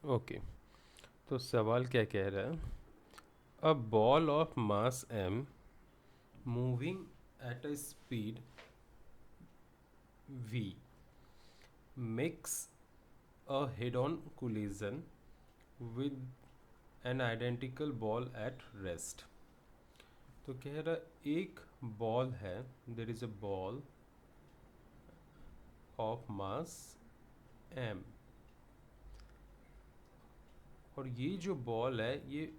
Okay, तो सवाल क्या कह रहा है? A ball of mass m moving at a speed v makes a head-on collision with an identical ball at rest. तो कह रहा एक बॉल है, there is a ball of mass m, और ये जो बॉल है ये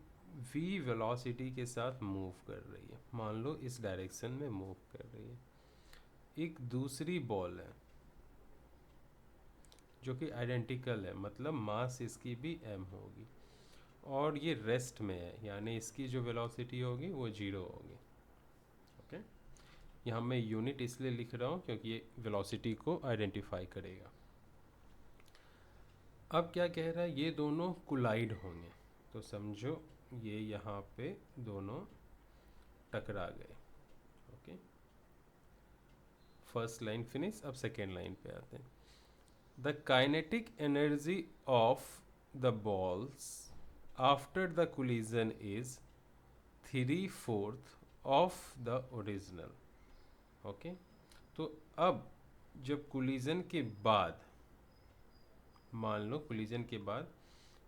v वेलोसिटी के साथ मूव कर रही है, मान लो इस डायरेक्शन में मूव कर रही है। एक दूसरी बॉल है जो कि आइडेंटिकल है, मतलब मास इसकी भी m होगी, और ये रेस्ट में है, यानी इसकी जो वेलोसिटी होगी वो 0 होगी। ओके, यहाँ मैं यूनिट इसलिए लिख रहा हूँ क्योंकि ये वेलोसिटी को आइडेंटिफाई करेगा। अब क्या कह रहा है, ये दोनों कोलाइड होंगे, तो समझो ये यहाँ पे दोनों टकरा गए। Okay, first line finish. अब सेकेंड लाइन पे आते हैं। The kinetic energy of the balls after the collision is 3/4 of the original. Okay, तो अब जब कोलिजन के बाद, मान लो कोलिजन के बाद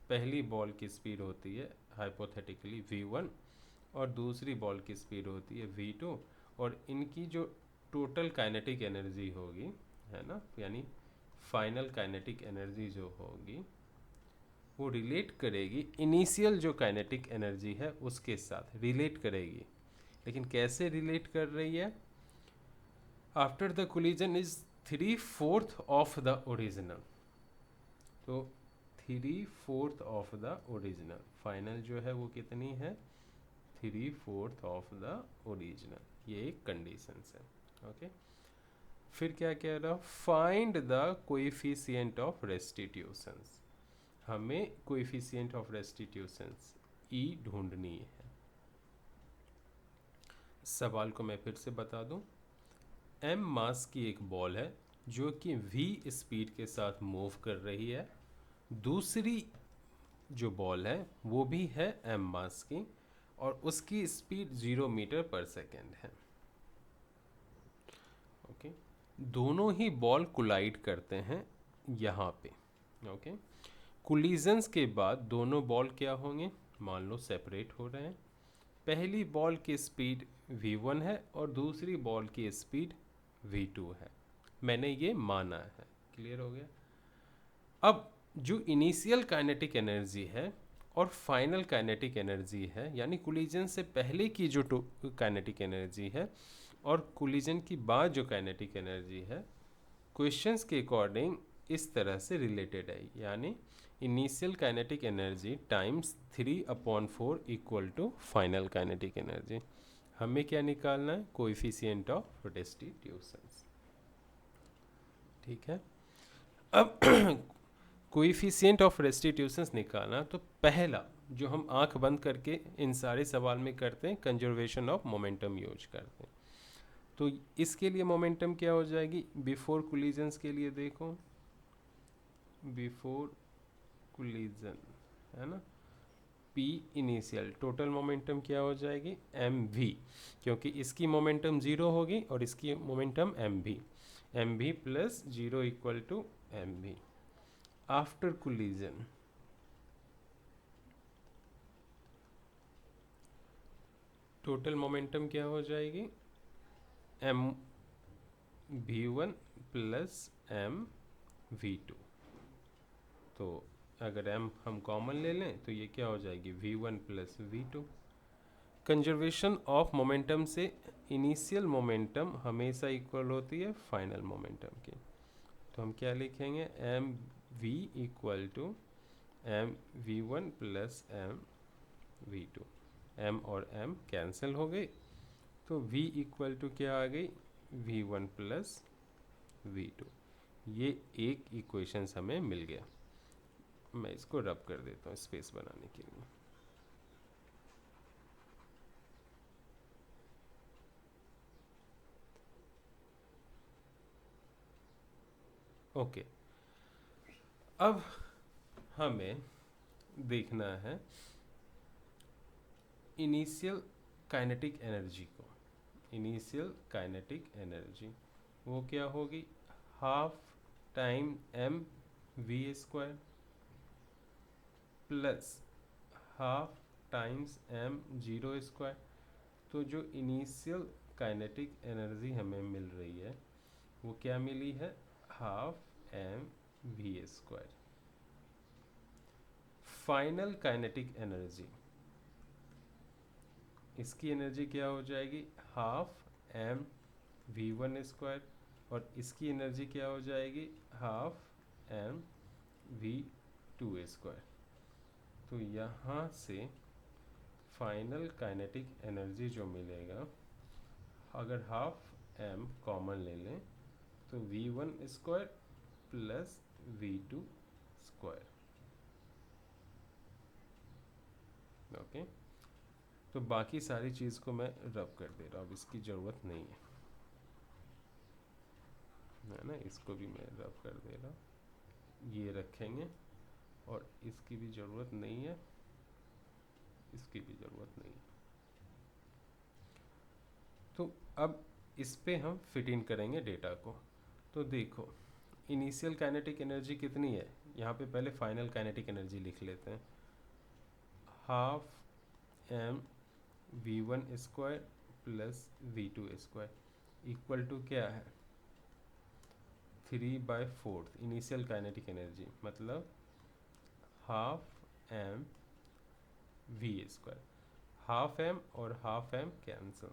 पहली बॉल की स्पीड होती है हाइपोथेटिकली v1 और दूसरी बॉल की स्पीड होती है v2, और इनकी जो टोटल काइनेटिक एनर्जी होगी, है ना, यानी फाइनल काइनेटिक एनर्जी जो होगी वो रिलेट करेगी इनिशियल जो काइनेटिक एनर्जी है उसके साथ रिलेट करेगी। लेकिन कैसे रिलेट कर रही है? After the collision is 3/4 of the original, तो 3/4 ऑफ द ओरिजिनल, फाइनल जो है वो कितनी है? 3/4 ऑफ द ओरिजिनल। ये एक कंडीशन है। ओके, फिर क्या कह रहा हूँ, फाइंड द कोएफिशिएंट ऑफ रेस्टिट्यूशंस। हमें कोएफिशिएंट ऑफ रेस्टिट्यूशंस ई ढूंढनी है। सवाल को मैं फिर से बता दूं, m मास की एक बॉल है जो कि v स्पीड के साथ मूव कर रही है, दूसरी जो बॉल है वो भी है m मास की, और उसकी स्पीड 0 मीटर पर सेकेंड है। ओके, दोनों ही बॉल कोलाइड करते हैं यहाँ पे। ओके, कोलिजन्स के बाद दोनों बॉल क्या होंगे, मान लो सेपरेट हो रहे हैं। पहली बॉल की स्पीड v1 है और दूसरी बॉल की स्पीड v2 है, मैंने ये माना है। क्लियर हो गया? अब जो इनिशियल काइनेटिक एनर्जी है और फाइनल काइनेटिक एनर्जी है, यानी कोलिजन से पहले की जो काइनेटिक एनर्जी है और कोलिजन की बाद जो काइनेटिक एनर्जी है, क्वेश्चंस के अकॉर्डिंग इस तरह से रिलेटेड है, यानी initial kinetic energy times 3/4 equal to final kinetic energy. हमें क्या निकालना है? Coefficient of restitutions. ठीक है, अब कोएफिशिएंट ऑफ रेस्टिट्यूशंस निकालना, तो पहला जो हम आंख बंद करके इन सारे सवाल में करते हैं, कंजर्वेशन ऑफ मोमेंटम यूज करते हैं। तो इसके लिए मोमेंटम क्या हो जाएगी? बिफोर कोलिजन्स के लिए देखो, बिफोर कोलिजन, है ना, P इनिशियल, टोटल मोमेंटम क्या हो जाएगी? mv, क्योंकि इसकी मोमेंटम 0 होगी और इसकी momentum mv plus 0 equal to mv। After collision total momentum क्या हो जाएगी? m v1 plus m v2। तो अगर m हम कॉमन ले लें तो ये क्या हो जाएगी? v1 plus v2। Conservation of momentum से इनिशियल मोमेंटम हमेशा इक्वल होती है फाइनल मोमेंटम की, तो हम क्या लिखेंगे? M v equal to m v one plus m v two. M और एम कैंसिल हो गई, तो v इक्वल टू क्या आ गई? v1 plus v2। ये एक इक्वेशंस हमें मिल गया। मैं इसको रब कर देता हूँ स्पेस बनाने के लिए। ओके, अब हमें देखना है इनिशियल काइनेटिक एनर्जी को। इनिशियल काइनेटिक एनर्जी वो क्या होगी, half time m v square plus half times m zero square. तो जो इनिशियल काइनेटिक एनर्जी हमें मिल रही है वो क्या मिली है, half m v square. Final kinetic energy, इसकी एनर्जी क्या हो जाएगी, half m v one square, और इसकी एनर्जी क्या हो जाएगी, half m v two square. तो यहाँ से फाइनल काइनेटिक एनर्जी जो मिलेगा, अगर हाफ एम कॉमन ले लें तो v one square plus v two square. Okay, तो बाकी सारी चीज़ को मैं रब कर दे रहा हूँ, अब इसकी ज़रूरत नहीं है ना, इसको भी मैं रब कर दे रहा हूँ, ये रखेंगे, और इसकी भी ज़रूरत नहीं है, इसकी भी ज़रूरत नहीं है। तो अब इस पे हम फिट इन करेंगे डेटा को। तो देखो इनिशियल काइनेटिक एनर्जी कितनी है, यहाँ पे पहले फाइनल काइनेटिक एनर्जी लिख लेते हैं, half m v one square plus v two square equal to क्या है, 3/4 इनिशियल काइनेटिक एनर्जी, मतलब half m v square. Half m और हाफ एम कैंसिल,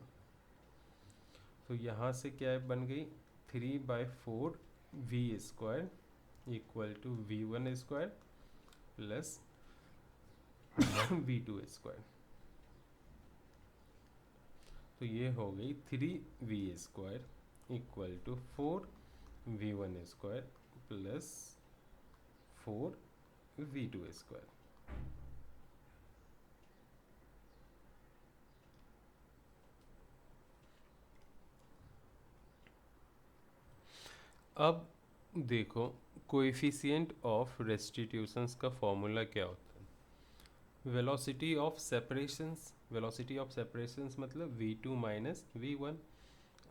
तो यहाँ से क्या बन गई, 3/4 v square equal to v one square plus v two square. तो ये हो गई 3v square equal to 4v1 square plus 4v2 square. अब देखो कोएफिशिएंट ऑफ रेस्टिट्यूशंस का फॉर्मूला क्या होता है, velocity of separations, velocity of separations मतलब v2 minus v1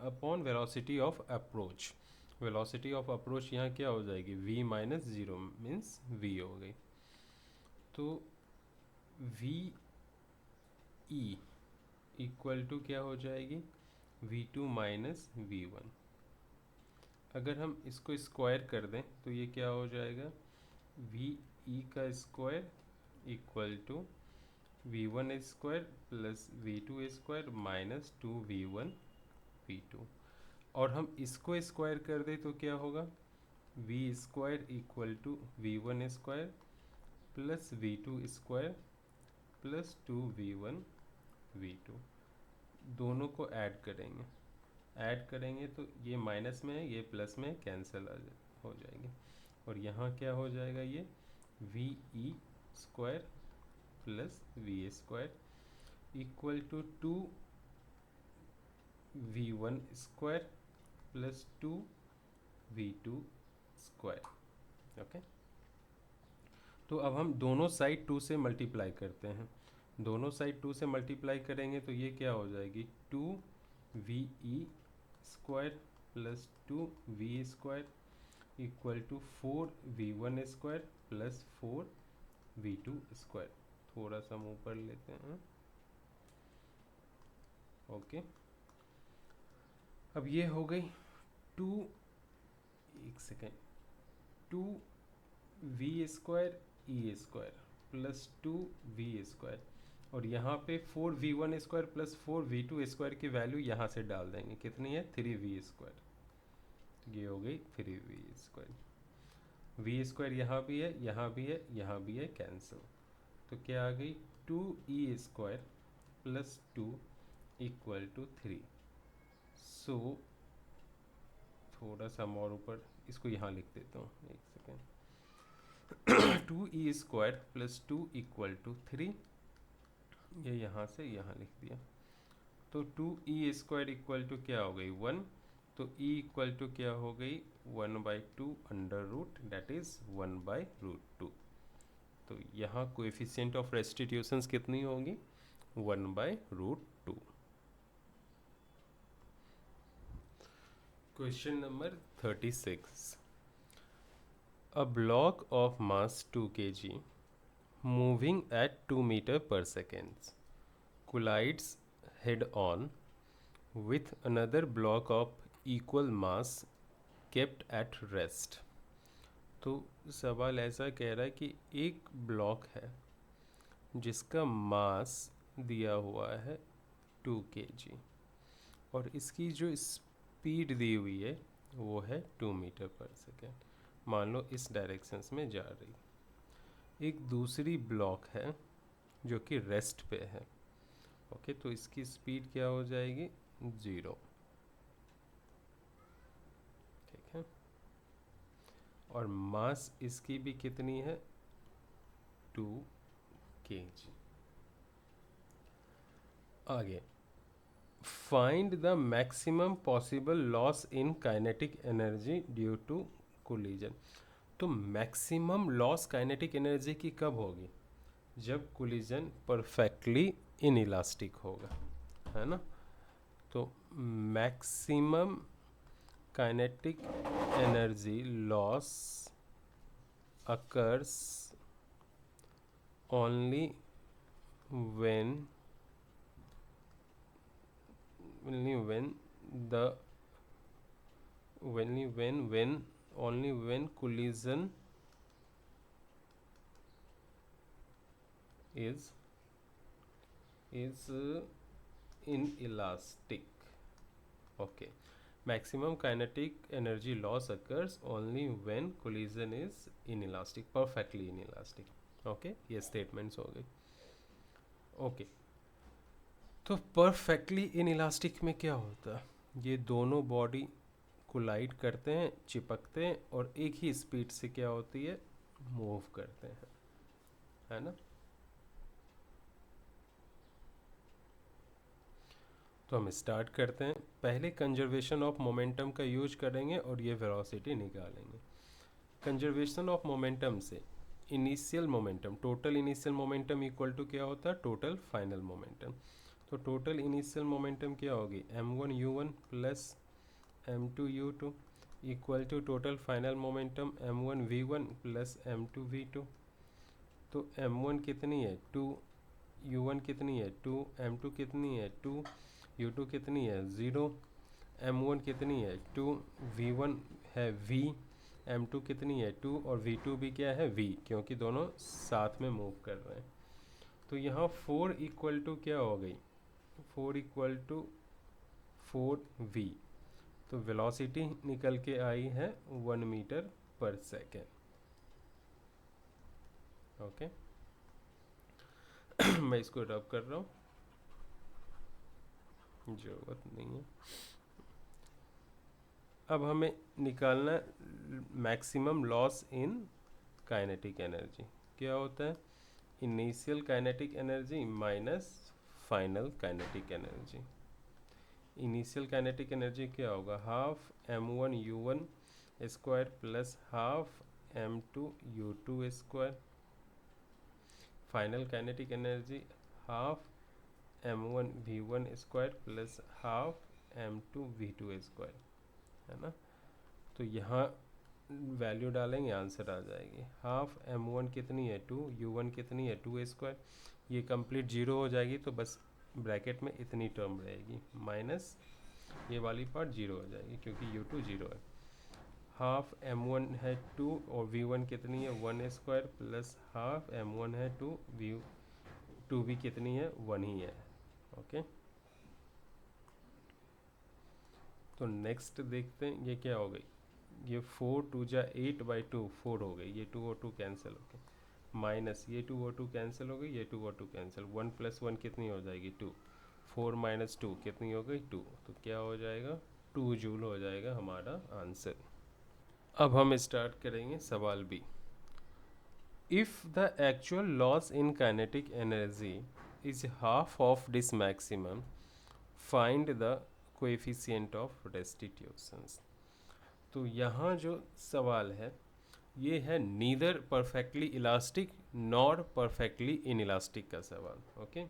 upon velocity of approach. Velocity of approach यहाँ क्या हो जाएगी, v minus zero means v हो गई। तो वी ई इक्वल टू क्या हो जाएगी, v2 माइनस v1। अगर हम इसको स्क्वायर कर दें तो ये क्या हो जाएगा, वी ई का square equal to v1 square plus v2 square minus 2v1 v2। और हम इसको स्क्वायर कर दें तो क्या होगा, v square equal to v1 square plus v2 square plus 2v1 v2। दोनों को ऐड करेंगे, ऐड करेंगे तो ये माइनस में है, ये प्लस में कैंसिल हो जाएंगे, और यहाँ क्या हो जाएगा, ये v e square plus v square equal to 2v1 square plus 2v2 square. Okay, तो अब हम दोनों साइड 2 से मल्टीप्लाई करते हैं, दोनों साइड 2 से मल्टीप्लाई करेंगे तो ये क्या हो जाएगी, 2v square plus 2v square equal to 4v1 square plus 4v2 square. थोड़ा सा हम ऊपर लेते हैं, ओके। अब ये हो गई 2, एक सेकेंड, 2v स्क्वायर ई स्क्वायर प्लस 2v स्क्वायर, और यहाँ पे 4v1 square plus 4v2 square की वैल्यू यहाँ से डाल देंगे, कितनी है, 3v स्क्वायर। ये हो गई 3v स्क्वायर। v स्क्वायर यहाँ भी है, यहाँ भी है, यहाँ भी है, कैंसिल। तो क्या आ गई, 2e square plus 2 equal to 3। So थोड़ा सा और ऊपर इसको यहाँ लिख देता हूँ, एक second, 2e square plus 2 equal to 3, ये यहाँ से यहाँ लिख दिया। तो 2e स्क्वायर इक्वल टू क्या हो गई, 1, तो e इक्वल टू क्या हो गई, 1/2 अंडर रूट, दैट इज 1/√2। तो यहाँ कोएफिशिएंट ऑफ रेस्टिट्यूशंस कितनी होगी 1/√2। Question number 36। A block of mass 2 kg moving at 2 meter per second collides head on with another block of equal mass kept at rest। तो सवाल ऐसा कह रहा है कि एक ब्लॉक है जिसका मास दिया हुआ है 2 kg और इसकी जो स्पीड दी हुई है वो है 2 मीटर पर सेकेंड। मान लो इस डायरेक्शंस में जा रही। एक दूसरी ब्लॉक है जो कि रेस्ट पे है। ओके, तो इसकी स्पीड क्या हो जाएगी 0। ठीक है, और मास इसकी भी कितनी है 2 kg। आगे, find the maximum possible loss in kinetic energy due to collision. तो मैक्सिमम लॉस काइनेटिक एनर्जी की कब होगी जब कोलिजन परफेक्टली इनइलास्टिक होगा, है ना। तो maximum kinetic energy loss occurs only when collision is inelastic। okay, maximum kinetic energy loss occurs only when collision is inelastic, perfectly inelastic। okay, ये statements हो गई। okay, तो परफेक्टली इनइलास्टिक में क्या होता है, ये दोनों बॉडी कोलाइड करते हैं, चिपकते हैं और एक ही स्पीड से क्या होती है मूव करते हैं, है ना। तो हम स्टार्ट करते हैं। पहले कंजर्वेशन ऑफ मोमेंटम का यूज करेंगे और ये वेलोसिटी निकालेंगे। कंजर्वेशन ऑफ मोमेंटम से initial momentum, total initial momentum equal to क्या होता है टोटल फाइनल मोमेंटम। तो टोटल इनिशियल मोमेंटम क्या होगी m1u1 plus m2u2 equal to total final momentum m1v1 plus m2v2। तो m1 कितनी है 2, u1 कितनी है 2, m2 कितनी है 2, u2 कितनी है 0, m1 कितनी है 2, v1 है v, m2 कितनी है 2 और v2 भी क्या है v, क्योंकि दोनों साथ में मूव कर रहे हैं। तो यहाँ 4 इक्वल टू क्या हो गई 4 इक्वल टू 4v। तो वेलोसिटी निकल के आई है 1 मीटर पर सेकेंड। ओके, मैं इसको रब कर रहा हूँ, जरूरत नहीं है। अब हमें निकालना maximum loss in kinetic energy. क्या होता है initial kinetic energy minus final kinetic energy. Initial kinetic energy क्या होगा half m1u1 square plus half m2u2 square. Final kinetic energy half m1v1 square plus half m2v2 square, है ना। तो यहाँ value डालेंगे आंसर आ जाएगी। हाफ m1 कितनी है 2, u1 कितनी है 2 स्क्वायर, ये कंप्लीट जीरो हो जाएगी तो बस ब्रैकेट में इतनी टर्म रहेगी माइनस ये वाली पार्ट जीरो हो जाएगी क्योंकि u2 जीरो है। हाफ m1 है 2 और v1 कितनी है 1 स्क्वायर प्लस हाफ m1 है 2, v2 भी कितनी है 1 ही है। ओके, तो नेक्स्ट देखते हैं ये क्या हो गई, ये 4 2 जा 8/2 4 हो गई, ये 2 और 2 कैंसिल हो गए, माइनस ये 2 और 2 कैंसिल हो गई, ये 2 और 2 कैंसिल, 1 + 1 कितनी हो जाएगी 2, 4 - 2 कितनी हो गई 2, तो क्या हो जाएगा 2 जूल हो जाएगा हमारा आंसर। अब हम स्टार्ट करेंगे सवाल B. If the actual loss in kinetic energy is half of this maximum find the coefficient of restitutions. तो यहाँ जो सवाल है ये है neither perfectly elastic nor perfectly inelastic का सवाल। ओके,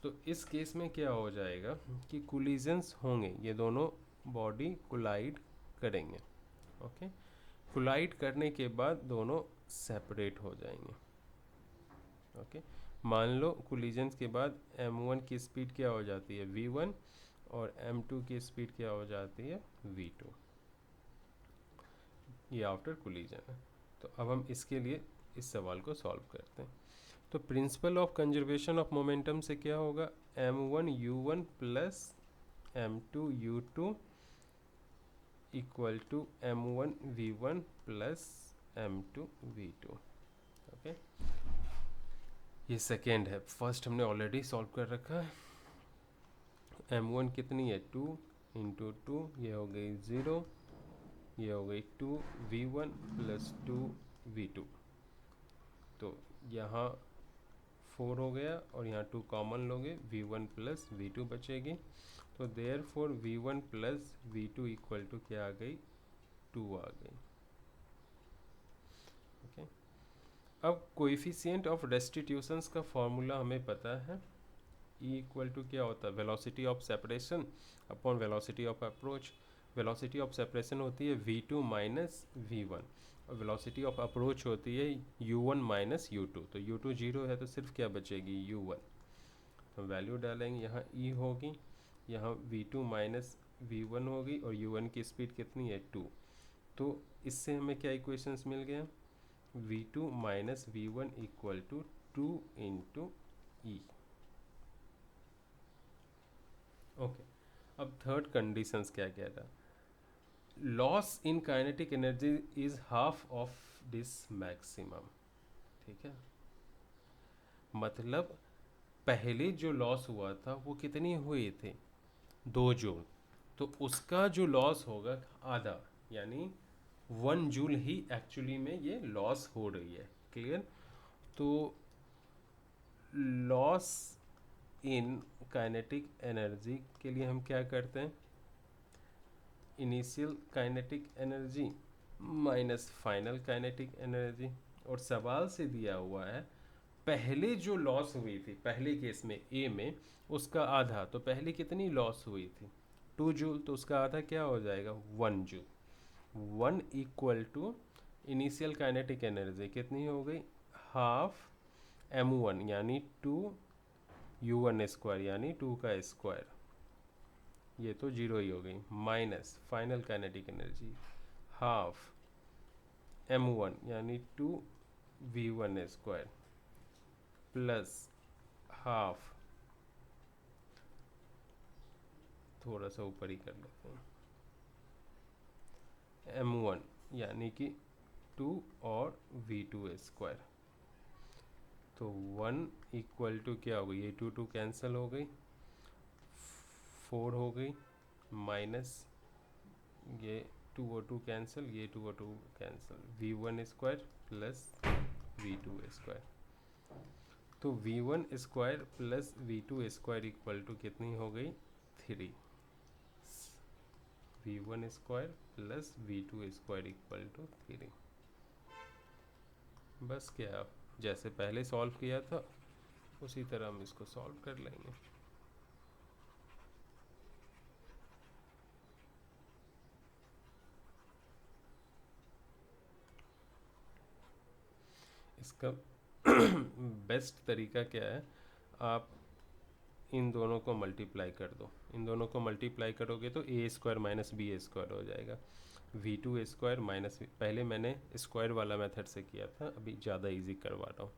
तो इस केस में क्या हो जाएगा कि कोलिजन्स होंगे, ये दोनों बॉडी कोलाइड करेंगे। ओके, कोलाइड करने के बाद दोनों सेपरेट हो जाएंगे। ओके, मान लो कोलिजन्स के बाद m1 की स्पीड क्या हो जाती है v1 और m2 की स्पीड क्या हो जाती है v2, ये आफ्टर कोलिजन है। तो अब हम इसके लिए इस सवाल को सॉल्व करते हैं। तो principle of conservation of momentum से क्या होगा, m1 u1 plus m2 u2 equal to m1 v1 plus m2 v2। Okay, ये सेकेंड है, फर्स्ट हमने ऑलरेडी सॉल्व कर रखा है। m1 कितनी है 2 इंटू 2, ये हो गई 0, ये हो गई 2v1 प्लस 2v2। तो यहाँ 4 हो गया और यहाँ 2 कॉमन लोगे, v1 प्लस v2 बचेगी। तो there four v1 plus v2 equal to क्या आ गई 2 आ गई। ओके, अब कोएफिशिएंट ऑफ रेस्टिट्यूशंस का फॉर्मूला हमें पता है, E इक्वल टू क्या होता है velocity of separation upon velocity of approach. Velocity of separation होती है v2 माइनस v1 और वेलोसिटी ऑफ अप्रोच होती है u1 माइनस u2। तो u2 जीरो है तो सिर्फ क्या बचेगी u1, तो वैल्यू डालेंगे, यहाँ E होगी, यहाँ v2 माइनस v1 होगी और u1 की स्पीड कितनी है 2। तो इससे हमें क्या इक्वेशंस मिल गया, v2 minus v1 equal to 2 into e. Okay, अब थर्ड कंडीशंस क्या कह रहा, loss in kinetic energy is half of this maximum. ठीक है, मतलब पहले जो लॉस हुआ था वो कितनी हुए थे 2 जूल, तो उसका जो लॉस होगा आधा, यानी 1 जूल ही एक्चुअली में ये लॉस हो रही है। क्लियर, तो लॉस इन काइनेटिक एनर्जी के लिए हम क्या करते हैं, initial kinetic energy minus final kinetic energy. और सवाल से दिया हुआ है पहले जो लॉस हुई थी पहले केस में ए में उसका आधा, तो पहले कितनी लॉस हुई थी 2 जूल, तो उसका आधा क्या हो जाएगा 1 joule. 1 equal to initial kinetic energy कितनी हो गई हाफ m1 यानी 2 u1 स्क्वायर यानी 2 का स्क्वायर, ये तो जीरो ही हो गई, minus final kinetic energy half m1 यानी 2 v1 स्क्वायर प्लस हाफ, थोड़ा सा ऊपर ही कर लेते हैं, m1 यानी कि 2 और v2 स्क्वायर। तो 1 इक्वल टू क्या हो गई, ये 2 2 कैंसिल हो गई, 4 हो गई, माइनस ये 2 और 2 कैंसिल, ये 2 और 2 cancel, v1 square plus v2 square. तो v1 square plus v2 square equal to कितनी हो गई 3, v1 square plus v2 square equal to 3। बस क्या, जैसे पहले सॉल्व किया था उसी तरह हम इसको सॉल्व कर लेंगे। इसका बेस्ट तरीका क्या है, आप इन दोनों को मल्टीप्लाई कर दो, इन दोनों को मल्टीप्लाई करोगे तो ए स्क्वायर माइनस बी स्क्वायर हो जाएगा, v2 स्क्वायर माइनस, पहले मैंने स्क्वायर वाला मेथड से किया था अभी ज़्यादा इजी करवा रहा हूँ।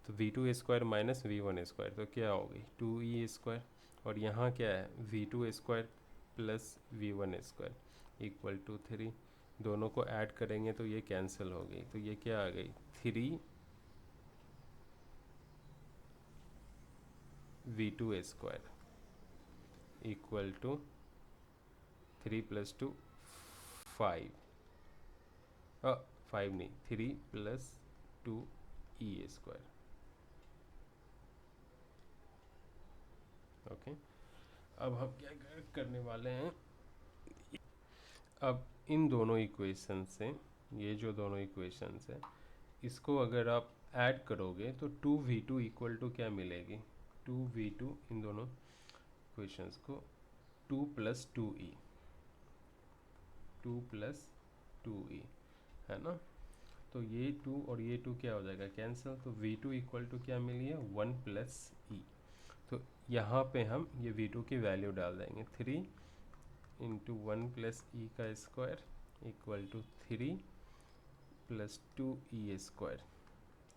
तो v2 square minus v1 square तो क्या हो गई 2e स्क्वायर, और यहाँ क्या है v2 square plus v1 square equal to 3, दोनों को ऐड करेंगे तो ये कैंसिल हो गई, तो ये क्या आ गई 3 v2 square equal to 3 plus 2 5, 5 नहीं 3 प्लस 2 e स्क्वायर। ओके, अब हम क्या करने वाले हैं, अब इन दोनों इक्वेशन से, ये जो दोनों इक्वेशंस है इसको अगर आप ऐड करोगे तो 2v2 इक्वल टू क्या मिलेगी, 2v2 इन दोनों क्वेश्चंस को 2 प्लस 2e, 2 प्लस 2e है ना। तो ये 2 और ये 2 क्या हो जाएगा, कैंसिल। तो v2 इक्वल टू क्या मिली है, 1 प्लस e। तो यहाँ पे हम ये v2 की वैल्यू डाल देंगे, 3 इंटू 1 प्लस ई का square equal to 3 plus 2e square.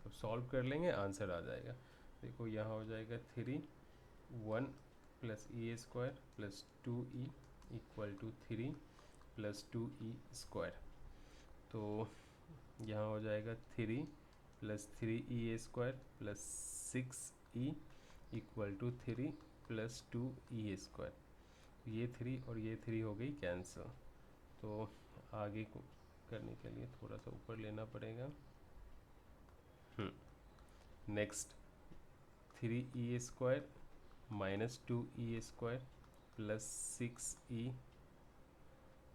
अब सॉल्व कर लेंगे, आंसर आ जाएगा। देखो यहाँ हो जाएगा 3 1 plus e square plus 2e equal to 3 plus 2e square. तो यहाँ हो जाएगा 3 plus 3e square plus 6e equal to 3 plus 2e square. ये 3 और ये 3 हो गई कैंसिल। तो आगे को करने के लिए थोड़ा सा ऊपर लेना पड़ेगा। Next 3e square minus 2e square plus 6e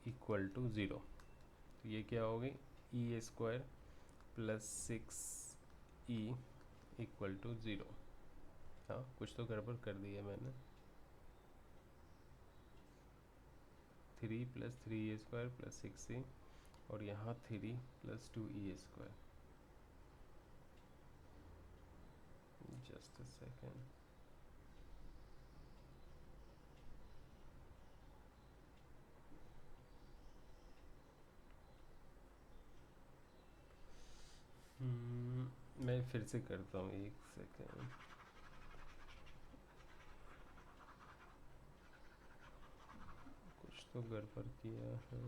equal to 0। तो ये क्या हो गई, e square plus 6e equal to 0। हाँ कुछ तो गड़बड़ कर दी है मैंने। 3 plus 3e square plus 6e और यहाँ 3 plus 2e square. Just a second. मैं फिर से करता हूँ, एक सेकेंड। कुछ तो गड़बड़ किया है।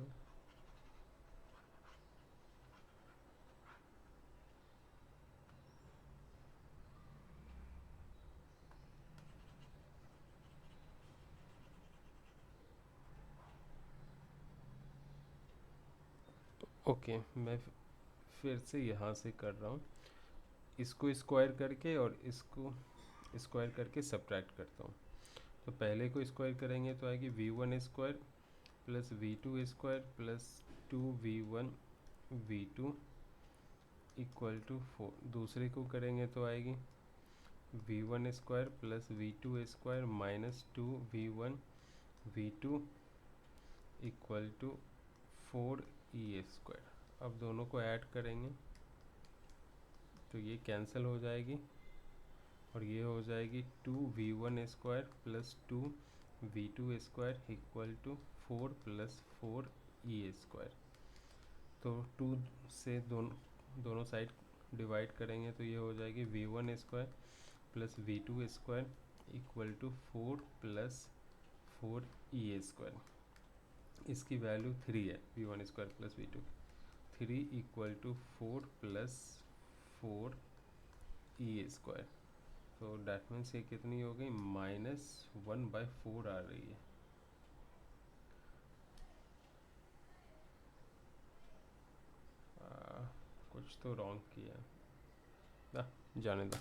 ओके मैं फिर से यहाँ से कर रहा हूँ, इसको स्क्वायर करके और इसको स्क्वायर करके सब्ट्रैक्ट करता हूँ। तो पहले को स्क्वायर करेंगे तो आएगी v1 square plus v2 square plus 2v1 v2 equal to 4। दूसरे को करेंगे तो आएगी v1 square plus v2 square minus 2v1 v2 equal to 4e square. अब दोनों को ऐड करेंगे तो ये कैंसिल हो जाएगी और ये हो जाएगी 2v1 square plus 2v2 square equal to 4 plus 4e square. तो 2 से दोनों साइड डिवाइड करेंगे तो ये हो जाएगी v1 square plus v2 square equal to 4 plus 4e square. इसकी वैल्यू 3 है, v1 square plus v2 3 equal to 4 plus 4e square. तो डैट मीन्स ये कितनी हो गई, -1/4 आ रही है। कुछ तो रॉन्ग किया, जाने दो।